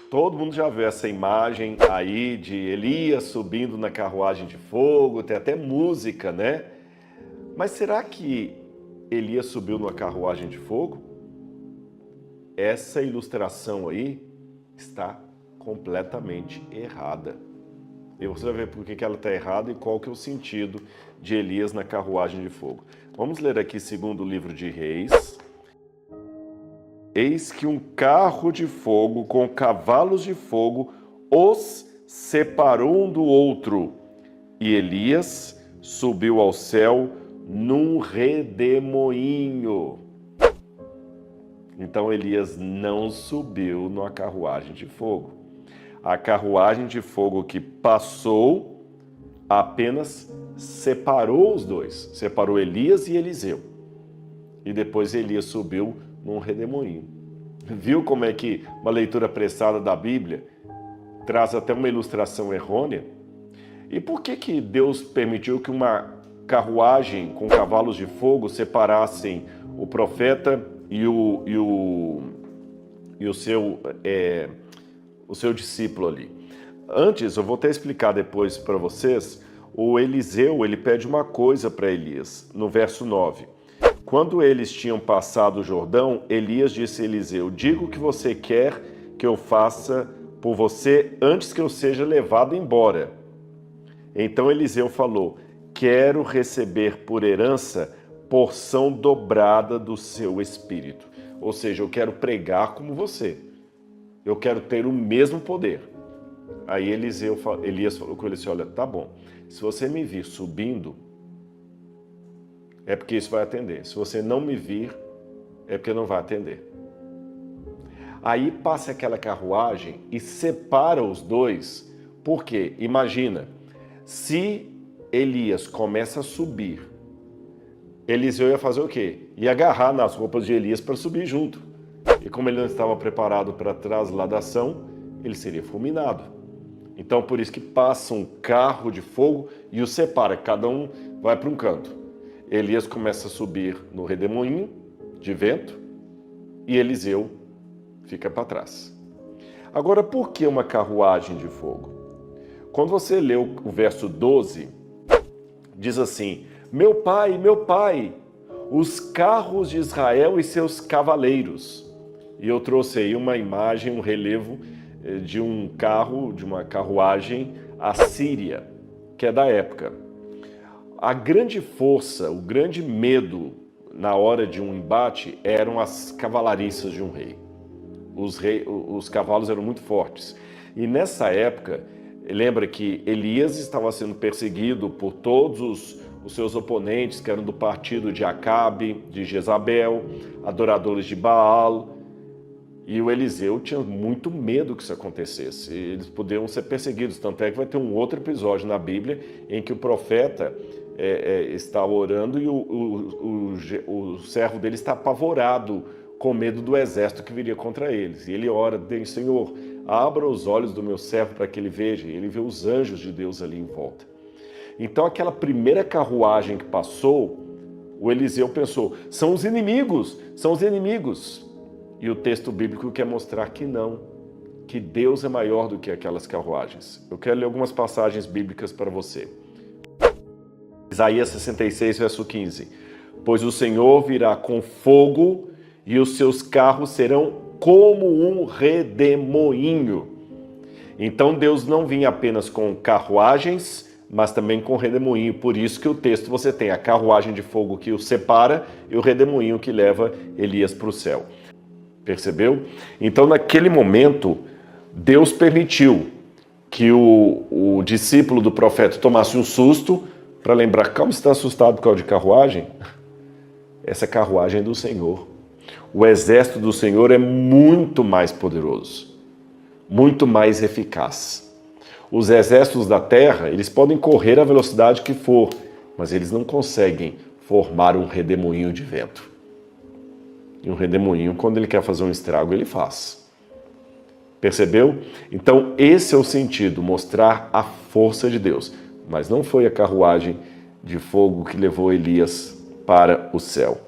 Todo mundo já viu essa imagem aí de Elias subindo na carruagem de fogo, tem até música, né? Mas será que Elias subiu numa carruagem de fogo? Essa ilustração aí está completamente errada. E você vai ver por que ela está errada e qual que é o sentido de Elias na carruagem de fogo. Vamos ler aqui segundo o livro de Reis. Eis que um carro de fogo com cavalos de fogo os separou um do outro, e Elias subiu ao céu num redemoinho. Então Elias não subiu numa carruagem de fogo. A carruagem de fogo que passou apenas separou os dois, separou Elias e Eliseu. E depois Elias subiu num redemoinho. Viu como é que uma leitura apressada da Bíblia traz até uma ilustração errônea? E por que Deus permitiu que uma carruagem com cavalos de fogo separassem o profeta e o seu discípulo ali? Antes, eu vou até explicar depois para vocês, o Eliseu, ele pede uma coisa para Elias, no verso 9. Quando eles tinham passado o Jordão, Elias disse a Eliseu: diga o que você quer que eu faça por você antes que eu seja levado embora. Então Eliseu falou: quero receber por herança porção dobrada do seu espírito. Ou seja, eu quero pregar como você. Eu quero ter o mesmo poder. Aí Elias falou com ele assim: olha, tá bom, se você me vir subindo, é porque isso vai atender. Se você não me vir, é porque não vai atender. Aí passa aquela carruagem e separa os dois. Por quê? Imagina, se Elias começa a subir, Eliseu ia fazer o quê? Ia agarrar nas roupas de Elias para subir junto. E como ele não estava preparado para a trasladação, ele seria fulminado. Então por isso que passa um carro de fogo e os separa, cada um vai para um canto. Elias começa a subir no redemoinho de vento e Eliseu fica para trás. Agora, por que uma carruagem de fogo? Quando você lê o verso 12, diz assim: meu pai, os carros de Israel e seus cavaleiros. E eu trouxe aí uma imagem, um relevo de um carro, de uma carruagem assíria, que é da época. A grande força, o grande medo na hora de um embate eram as cavalariças de um rei. Os cavalos eram muito fortes. E nessa época, lembra que Elias estava sendo perseguido por todos os seus oponentes, que eram do partido de Acabe, de Jezabel, adoradores de Baal. E o Eliseu tinha muito medo que isso acontecesse. Eles poderiam ser perseguidos. Tanto é que vai ter um outro episódio na Bíblia em que o profeta está orando e o servo dele está apavorado com medo do exército que viria contra eles. E ele ora: Senhor, abra os olhos do meu servo para que ele veja. E ele vê os anjos de Deus ali em volta. Então aquela primeira carruagem que passou, o Eliseu pensou: são os inimigos, são os inimigos. E o texto bíblico quer mostrar que não, que Deus é maior do que aquelas carruagens. Eu quero ler algumas passagens bíblicas para você. Isaías 66, verso 15. Pois o Senhor virá com fogo e os seus carros serão como um redemoinho. Então Deus não vinha apenas com carruagens, mas também com redemoinho. Por isso que o texto você tem a carruagem de fogo que o separa e o redemoinho que leva Elias para o céu. Percebeu? Então naquele momento, Deus permitiu que o discípulo do profeta tomasse um susto para lembrar: calma, você está assustado por causa de carruagem? Essa carruagem é do Senhor. O exército do Senhor é muito mais poderoso, muito mais eficaz. Os exércitos da terra, eles podem correr à velocidade que for, mas eles não conseguem formar um redemoinho de vento. E um redemoinho, quando ele quer fazer um estrago, ele faz. Percebeu? Então esse é o sentido, mostrar a força de Deus. Mas não foi a carruagem de fogo que levou Elias para o céu.